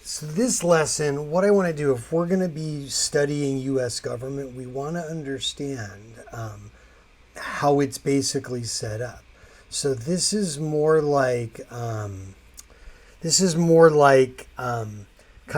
So this lesson, what I want to do, if we're going to be studying U.S. government, we want to understand how it's basically set up. So this is more like kind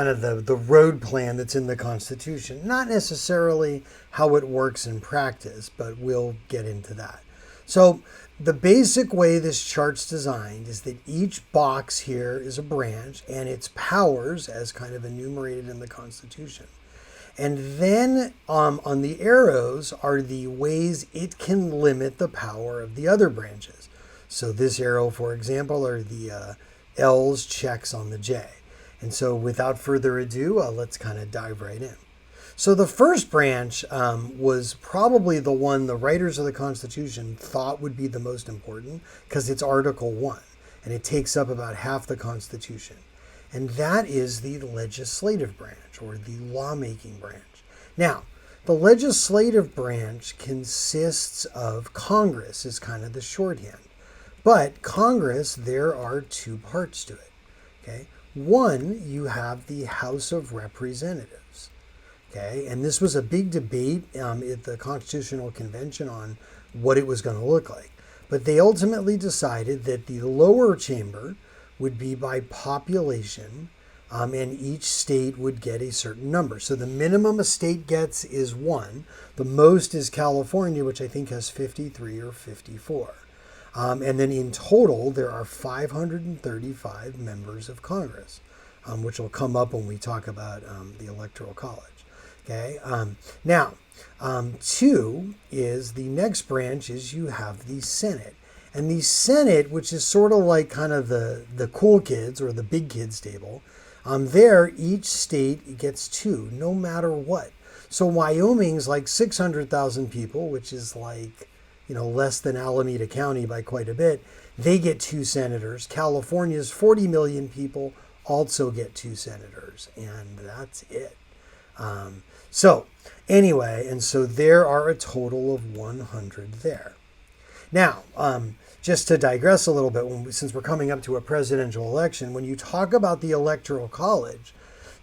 of the road plan that's in the Constitution. Not necessarily how it works in practice, but we'll get into that. So the basic way this chart's designed is that each box here is a branch and its powers as kind of enumerated in the Constitution. And then on the arrows are the ways it can limit the power of the other branches. So this arrow, for example, are the L's, checks on the J. And so without further ado, let's kind of dive right in. So the first branch was probably the one the writers of the Constitution thought would be the most important because it's Article 1, and it takes up about half the Constitution. And that is the legislative branch, or the lawmaking branch. Now, the legislative branch consists of Congress, is kind of the shorthand. But Congress, there are two parts to it. Okay? One, you have the House of Representatives. Okay, and this was a big debate at the Constitutional Convention on what it was going to look like. But they ultimately decided that the lower chamber would be by population, and each state would get a certain number. So the minimum a state gets is 1. The most is California, which I think has 53 or 54. And then in total, there are 535 members of Congress, which will come up when we talk about the Electoral College. Okay. Now, 2 is the next branch is you have the Senate. And the Senate, which is sort of like kind of the cool kids or the big kids table, there each state gets 2, no matter what. So Wyoming's like 600,000 people, which is like, less than Alameda County by quite a bit. They get 2 senators. California's 40 million people also get 2 senators, and that's it. So there are a total of 100 there. Now, just to digress a little bit, since we're coming up to a presidential election, when you talk about the Electoral College,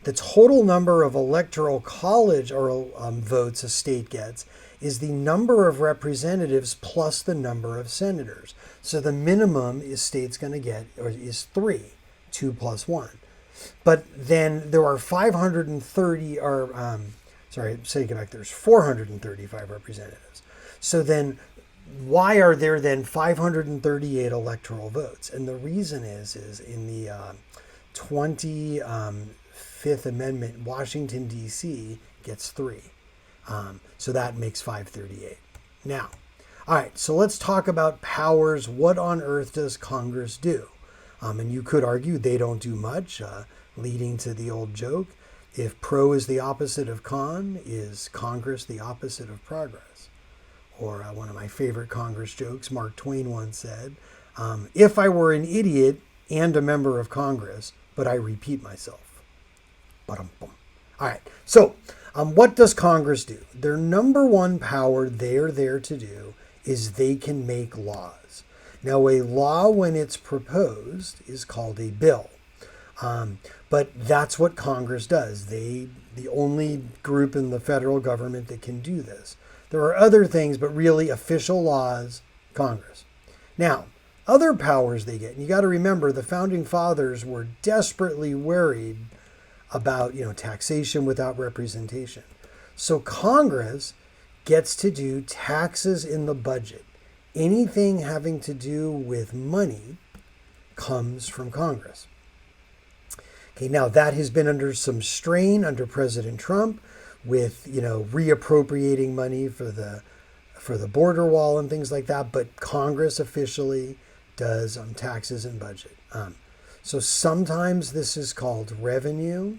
the total number of Electoral College or votes a state gets is the number of representatives plus the number of senators. So the minimum is state's going to get is 3, 2 plus 1. But then there are 530, there's 435 representatives. So then why are there then 538 electoral votes? And the reason is in the 25th Amendment, Washington, D.C. gets 3. So that makes 538. Now, all right, so let's talk about powers. What on earth does Congress do? And you could argue they don't do much, leading to the old joke. If pro is the opposite of con, is Congress the opposite of progress? Or one of my favorite Congress jokes, Mark Twain once said, if I were an idiot and a member of Congress, but I repeat myself. Ba-dum-bum. All right, so what does Congress do? Their number one power they're there to do is they can make laws. Now, a law, when it's proposed, is called a bill. But that's what Congress does. The only group in the federal government that can do this. There are other things, but really official laws, Congress. Now, other powers they get, and you got to remember the founding fathers were desperately worried about, taxation without representation. So Congress gets to do taxes in the budget. Anything having to do with money comes from Congress. Okay, now that has been under some strain under President Trump with, reappropriating money for the border wall and things like that, but Congress officially does taxes and budget. So sometimes this is called revenue,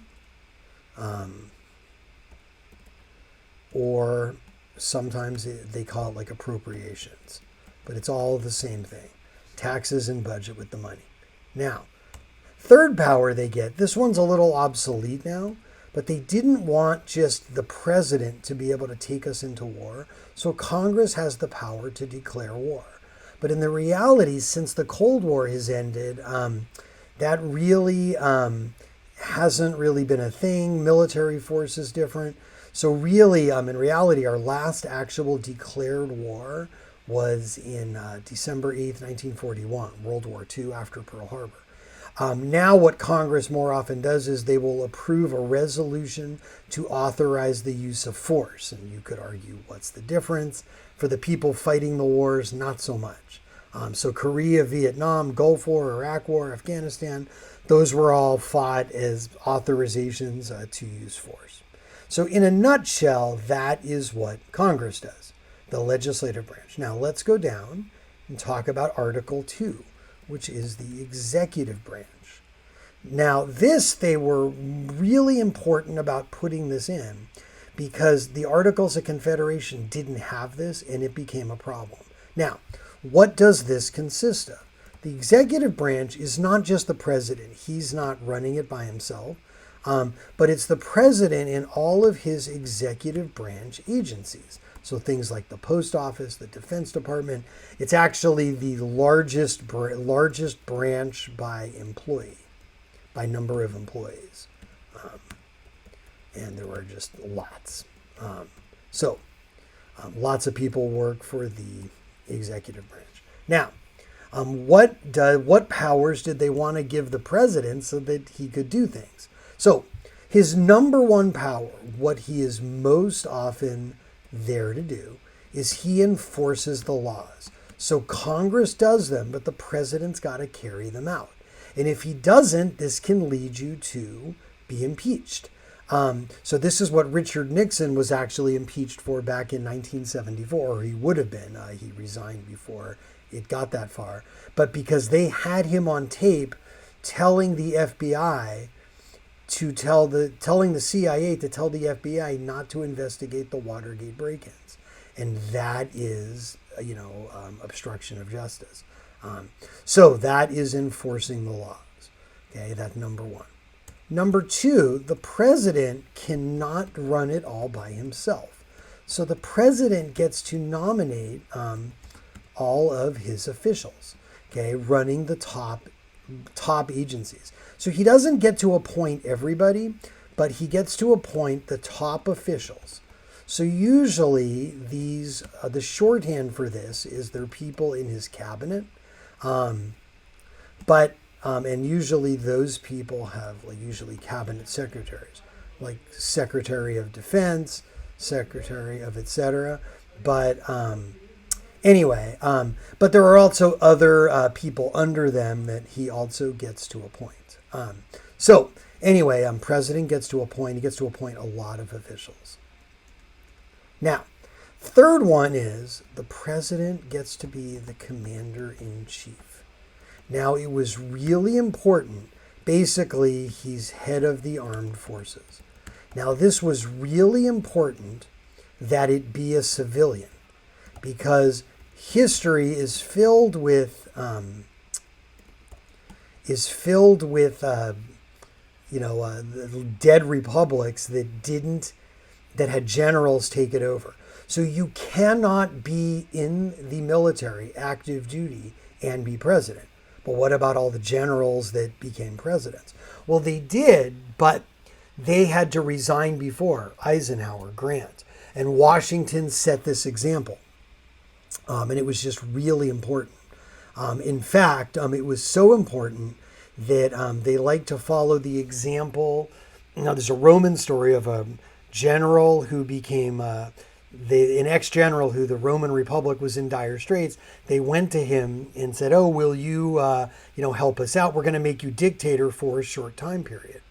or sometimes they call it like appropriations, but it's all the same thing. Taxes and budget with the money. Now, third power they get, this one's a little obsolete now, but they didn't want just the president to be able to take us into war, so Congress has the power to declare war. But in the reality, since the Cold War has ended, that really hasn't really been a thing. Military force is different. So really, in reality, our last actual declared war was in December 8th, 1941, World War II after Pearl Harbor. Now what Congress more often does is they will approve a resolution to authorize the use of force. And you could argue, what's the difference? For the people fighting the wars, not so much. So Korea, Vietnam, Gulf War, Iraq War, Afghanistan, those were all fought as authorizations to use force. So in a nutshell, that is what Congress does, the legislative branch. Now let's go down and talk about Article 2, which is the executive branch. Now this, they were really important about putting this in because the Articles of Confederation didn't have this and it became a problem. Now, what does this consist of? The executive branch is not just the president. He's not running it by himself, but it's the president and all of his executive branch agencies. So things like the post office, the Defense Department, it's actually the largest branch by employee, by number of employees. And there were just lots. Lots of people work for the executive branch. Now, what powers did they want to give the president so that he could do things? So his number one power, what he is most often there to do, is he enforces the laws. So Congress does them, but the president's got to carry them out. And if he doesn't, this can lead you to be impeached. So this is what Richard Nixon was actually impeached for back in 1974, or he would have been. He resigned before it got that far. But because they had him on tape telling the FBI telling the CIA to tell the FBI not to investigate the Watergate break-ins. And that is, obstruction of justice. So that is enforcing the laws. Okay, that's number one. Number two, the president cannot run it all by himself. So the president gets to nominate all of his officials, okay, running the top agencies. So he doesn't get to appoint everybody, but he gets to appoint the top officials. So usually the shorthand for this is they're people in his cabinet, and usually those people have usually cabinet secretaries, like Secretary of Defense, Secretary of etc. But but there are also other people under them that he also gets to appoint. President gets to appoint. He gets to appoint a lot of officials. Now, third one is the president gets to be the commander-in-chief. Now, it was really important. Basically, he's head of the armed forces. Now, this was really important that it be a civilian because history is filled with dead republics that had generals take it over. So you cannot be in the military, active duty, and be president. But what about all the generals that became presidents? Well, they did, but they had to resign before Eisenhower, Grant, and Washington set this example. And it was just really important. In fact, it was so important that they like to follow the example. Now, there's a Roman story of a general who became an ex-general who the Roman Republic was in dire straits. They went to him and said, "Oh, will you, help us out? We're going to make you dictator for a short time period."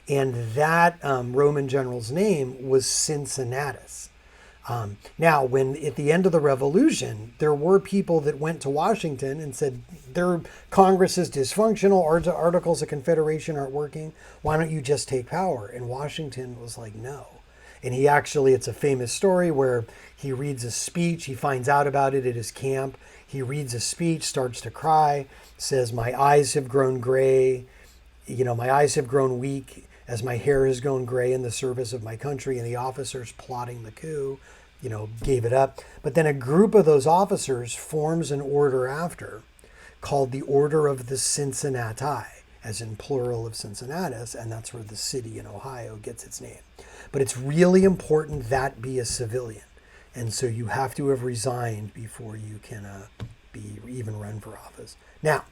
And that Roman general's name was Cincinnatus. Now, when at the end of the Revolution, there were people that went to Washington and said, their Congress is dysfunctional, Articles of Confederation aren't working, why don't you just take power? And Washington was like, no. And he actually, it's a famous story where he reads a speech, he finds out about it at his camp, he reads a speech, starts to cry, says, my eyes have grown gray, my eyes have grown weak as my hair has grown gray in the service of my country, and the officers plotting the coup, gave it up. But then a group of those officers forms an order after called the Order of the Cincinnati. as in plural of Cincinnatus, and that's where the city in Ohio gets its name. But it's really important that be a civilian. And so you have to have resigned before you can be even run for office. Now,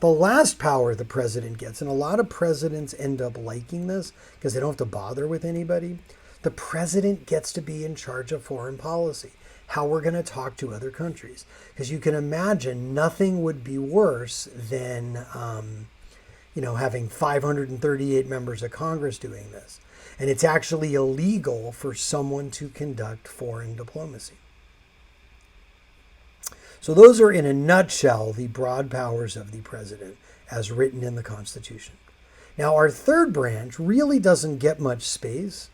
the last power the president gets, and a lot of presidents end up liking this because they don't have to bother with anybody, the president gets to be in charge of foreign policy, how we're going to talk to other countries. Because you can imagine nothing would be worse than having 538 members of Congress doing this. And it's actually illegal for someone to conduct foreign diplomacy. So those are, in a nutshell, the broad powers of the president as written in the Constitution. Now, our third branch really doesn't get much space.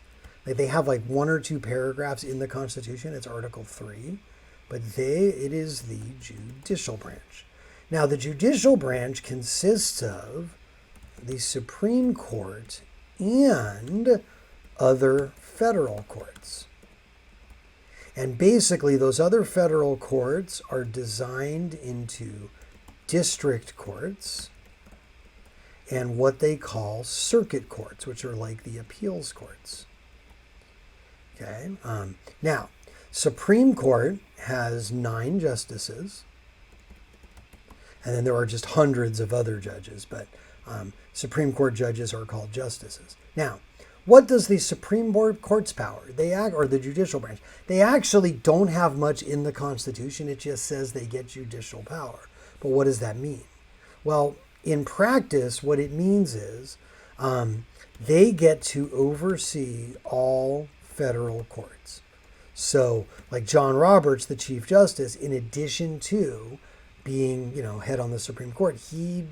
They have like 1 or 2 paragraphs in the Constitution. It's Article 3. But it is the judicial branch. Now, the judicial branch consists of the Supreme Court and other federal courts. And basically, those other federal courts are designed into district courts and what they call circuit courts, which are like the appeals courts. Okay. Now, Supreme Court has 9 justices, and then there are just hundreds of other judges, but Supreme Court judges are called justices. Now, what does the Supreme Court's power? Or the judicial branch? They actually don't have much in the Constitution. It just says they get judicial power. But what does that mean? Well, in practice, what it means is they get to oversee all federal courts. So, like John Roberts, the Chief Justice, in addition to being, head on the Supreme Court, he,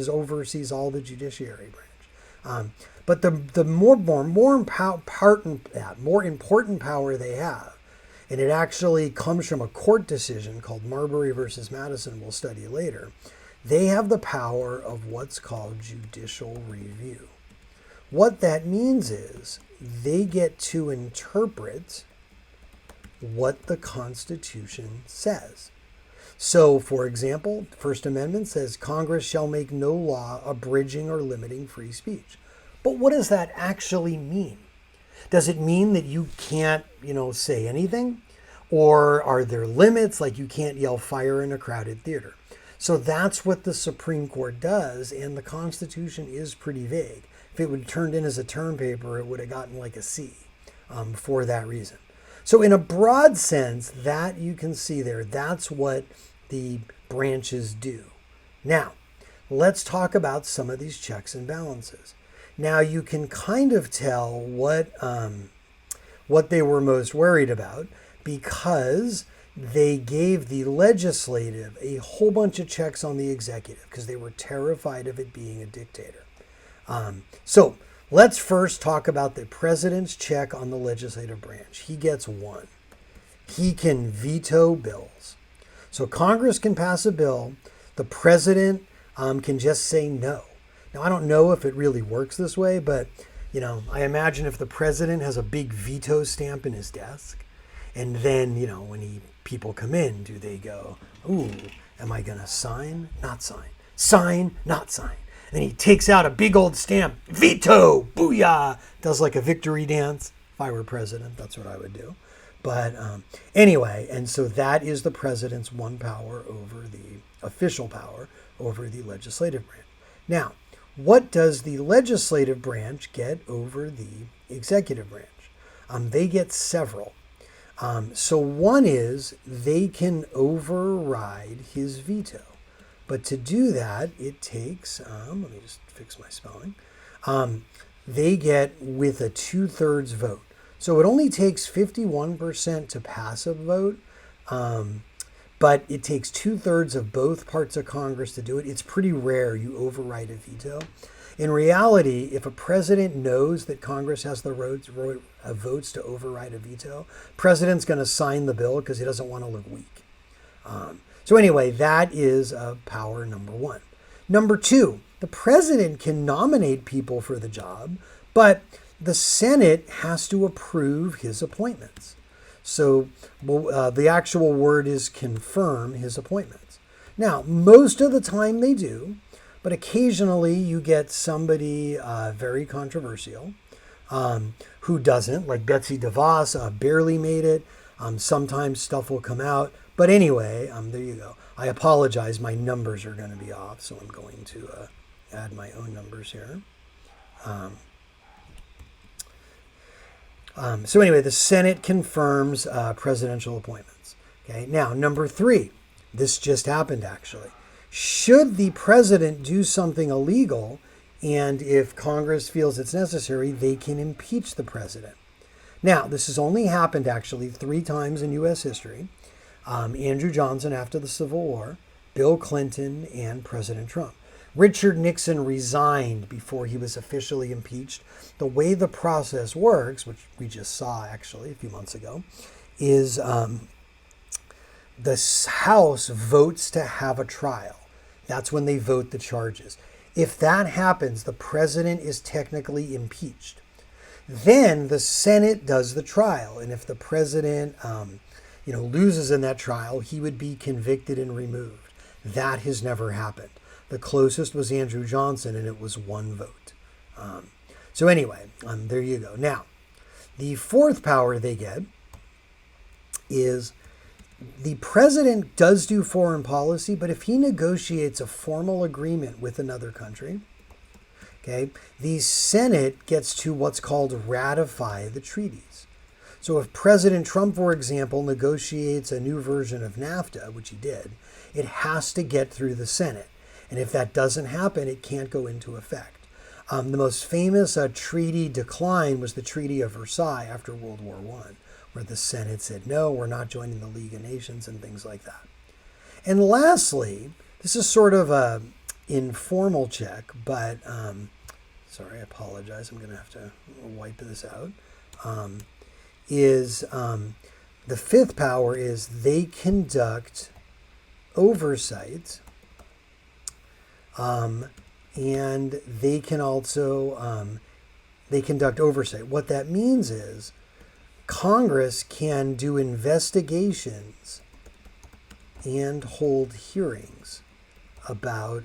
oversees all the judiciary branch. But the more important power they have, and it actually comes from a court decision called Marbury versus Madison, we'll study later, they have the power of what's called judicial review. What that means is they get to interpret what the Constitution says. So, for example, the First Amendment says Congress shall make no law abridging or limiting free speech. But what does that actually mean? Does it mean that you can't, say anything? Or are there limits, like you can't yell fire in a crowded theater? So that's what the Supreme Court does, and the Constitution is pretty vague. If it would turned in as a term paper, it would have gotten like a C for that reason. So in a broad sense, that you can see there, that's what the branches do. Now, let's talk about some of these checks and balances. Now, you can kind of tell what they were most worried about because they gave the legislative a whole bunch of checks on the executive because they were terrified of it being a dictator. So let's first talk about the president's check on the legislative branch. He gets 1. He can veto bills. So Congress can pass a bill. The president can just say no. Now, I don't know if it really works this way, but, I imagine if the president has a big veto stamp in his desk, and then, when people come in, do they go, ooh, am I going to sign, not sign, sign, not sign? And he takes out a big old stamp, veto, booyah, does like a victory dance. If I were president, that's what I would do. But anyway, and so that is the president's one power over the official power over the legislative branch. Now, what does the legislative branch get over the executive branch? They get several. So one is they can override his veto. But to do that, it takes, let me just fix my spelling. They get with a 2/3 vote. So it only takes 51% to pass a vote, but it takes 2/3 of both parts of Congress to do it. It's pretty rare you override a veto. In reality, if a president knows that Congress has the votes to override a veto, president's going to sign the bill because he doesn't want to look weak. So anyway, that is power number 1. Number 2, the president can nominate people for the job, but the Senate has to approve his appointments. So the actual word is confirm his appointments. Now, most of the time they do, but occasionally you get somebody very controversial who doesn't, like Betsy DeVos barely made it. Sometimes stuff will come out. But anyway, there you go. I apologize. My numbers are going to be off, so I'm going to add my own numbers here. So anyway, the Senate confirms presidential appointments. Okay. Now, number 3. This just happened, actually. Should the president do something illegal, and if Congress feels it's necessary, they can impeach the president. Now, this has only happened, actually, 3 times in U.S. history. Andrew Johnson after the Civil War, Bill Clinton, and President Trump. Richard Nixon resigned before he was officially impeached. The way the process works, which we just saw, actually, a few months ago, is the House votes to have a trial. That's when they vote the charges. If that happens, the president is technically impeached. Then the Senate does the trial. And if the president loses in that trial, he would be convicted and removed. That has never happened. The closest was Andrew Johnson, and it was 1 vote. So anyway, there you go. Now, the 4th power they get is the president does do foreign policy, but if he negotiates a formal agreement with another country, okay, the Senate gets to what's called ratify the treaties. So if President Trump, for example, negotiates a new version of NAFTA, which he did, it has to get through the Senate. And if that doesn't happen, it can't go into effect. The most famous treaty decline was the Treaty of Versailles after World War I, where the Senate said, no, we're not joining the League of Nations and things like that. And lastly, this is sort of a informal check, but sorry, I apologize. I'm going to have to wipe this out. The 5th power is they conduct oversight, and they can also they conduct oversight. What that means is Congress can do investigations and hold hearings about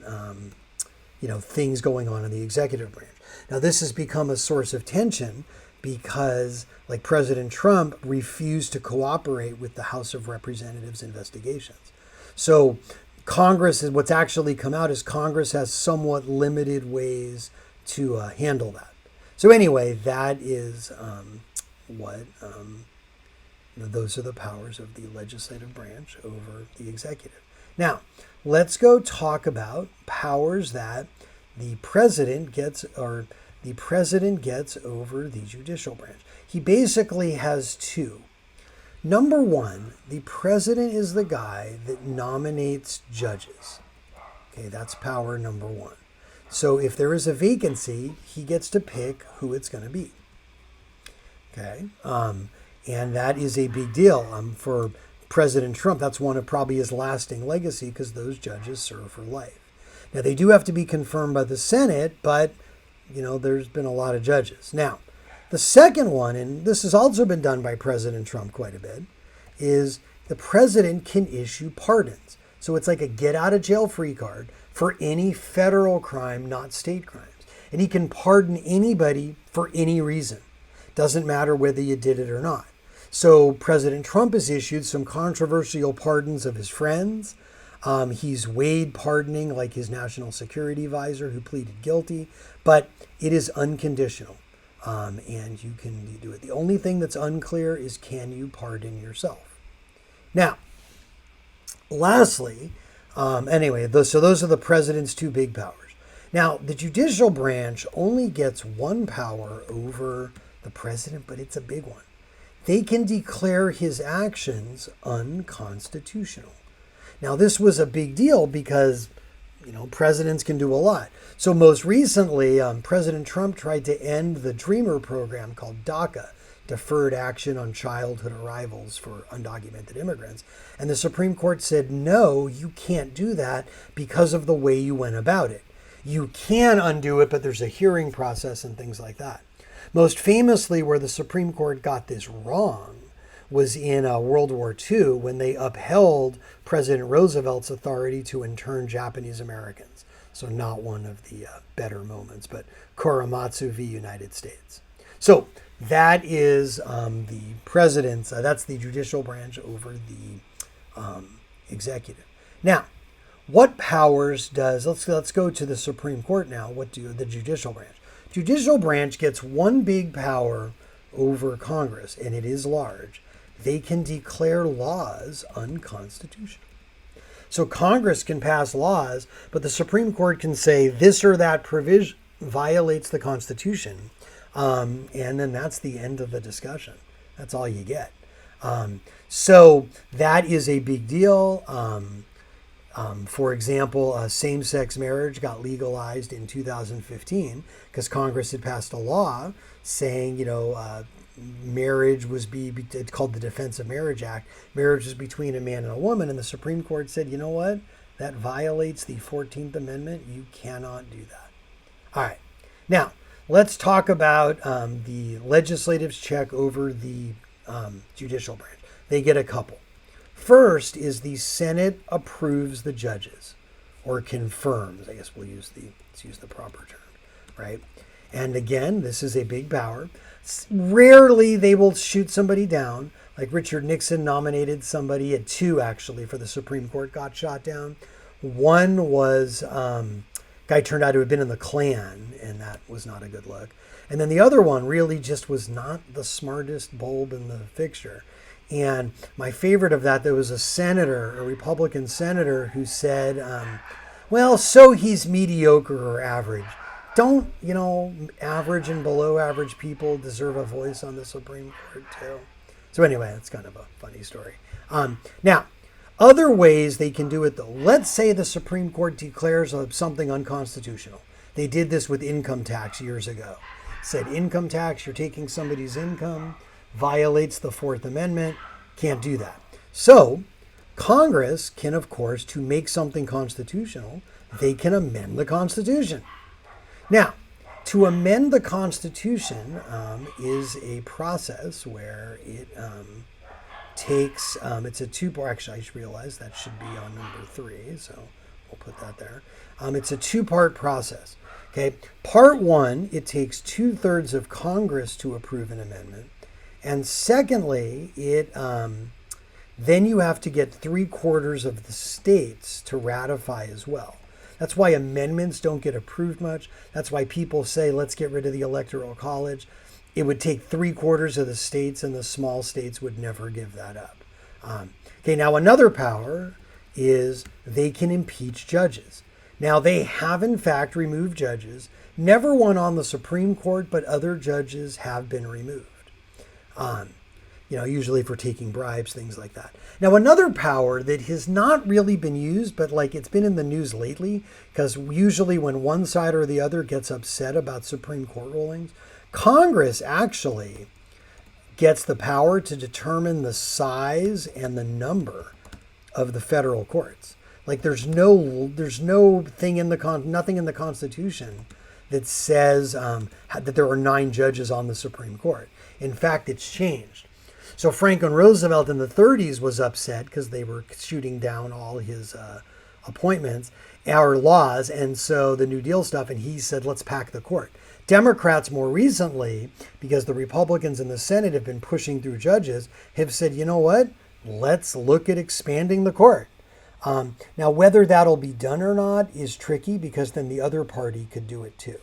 things going on in the executive branch. Now, this has become a source of tension because, like, President Trump refused to cooperate with the House of Representatives investigations. So Congress, what's actually come out is Congress has somewhat limited ways to handle that. So anyway, that is those are the powers of the legislative branch over the executive. Now, let's go talk about powers that the president gets over the judicial branch. He basically has 2. Number 1, the president is the guy that nominates judges. Okay, that's power number 1. So if there is a vacancy, he gets to pick who it's going to be. Okay, and that is a big deal for President Trump. That's one of probably his lasting legacy because those judges serve for life. Now, they do have to be confirmed by the Senate, but, there's been a lot of judges. Now, the second one, and this has also been done by President Trump quite a bit, is the president can issue pardons. So it's like a get-out-of-jail-free card for any federal crime, not state crimes. And he can pardon anybody for any reason. Doesn't matter whether you did it or not. So President Trump has issued some controversial pardons of his friends. He's weighed pardoning, like his national security advisor who pleaded guilty, but it is unconditional. And you can do it. The only thing that's unclear is, can you pardon yourself? Now, lastly, so those are the president's 2 big powers. Now, the judicial branch only gets 1 power over the president, but it's a big one. They can declare his actions unconstitutional. Now, this was a big deal because, presidents can do a lot. So most recently, President Trump tried to end the Dreamer program called DACA, Deferred Action on Childhood Arrivals for Undocumented Immigrants. And the Supreme Court said, no, you can't do that because of the way you went about it. You can undo it, but there's a hearing process and things like that. Most famously, where the Supreme Court got this wrong was in World War II when they upheld President Roosevelt's authority to intern Japanese Americans. So not one of the better moments, but Korematsu v. United States. So that is the president's, that's the judicial branch over the executive. Now, what powers does, let's go to the Supreme Court now. What do the judicial branch? Judicial branch gets one big power over Congress, and it is large. They can declare laws unconstitutional. So Congress can pass laws, but the Supreme Court can say this or that provision violates the Constitution. And then that's the end of the discussion. That's all you get. So that is a big deal. For example, same-sex marriage got legalized in 2015 because Congress had passed a law saying, marriage was it's called the Defense of Marriage Act. Marriage is between a man and a woman, and the Supreme Court said, you know what? That violates the 14th Amendment. You cannot do that. All right. Now, let's talk about the legislative's check over the judicial branch. They get a couple. First is the Senate approves the judges, or confirms. I guess let's use the proper term, right? And again, this is a big power. Rarely they will shoot somebody down. Like Richard Nixon nominated somebody, at two actually, for the Supreme Court, got shot down. One was guy turned out to have been in the Klan, and that was not a good look. And then the other one really just was not the smartest bulb in the fixture. And my favorite of that, there was a Republican senator, who said, well, so he's mediocre or average. Don't, average and below average people deserve a voice on the Supreme Court too? So anyway, it's kind of a funny story. Now, other ways they can do it though. Let's say the Supreme Court declares something unconstitutional. They did this with income tax years ago. Said income tax, you're taking somebody's income, violates the Fourth Amendment, can't do that. So Congress can, of course, to make something constitutional, they can amend the Constitution. Now, to amend the Constitution is a process where it takes, it's a two-part, actually I should realize that should be on number 3, so we'll put that there. It's a two-part process. Okay, part 1, it takes 2/3 of Congress to approve an amendment. And secondly, then you have to get 3/4 of the states to ratify as well. That's why amendments don't get approved much. That's why people say, let's get rid of the Electoral College. It would take 3/4 of the states, and the small states would never give that up. Okay, now another power is they can impeach judges. Now, they have, in fact, removed judges. Never one on the Supreme Court, but other judges have been removed. Usually for taking bribes, things like that. Now, another power that has not really been used, but it's been in the news lately, because usually when one side or the other gets upset about Supreme Court rulings, Congress actually gets the power to determine the size and the number of the federal courts. There's no thing nothing in the Constitution that says that there are 9 judges on the Supreme Court. In fact, it's changed. So Franklin Roosevelt in the 30s was upset because they were shooting down all his appointments, our laws, and so the New Deal stuff, and he said, let's pack the court. Democrats more recently, because the Republicans in the Senate have been pushing through judges, have said, you know what? Let's look at expanding the court. Now, whether that'll be done or not is tricky, because then the other party could do it too.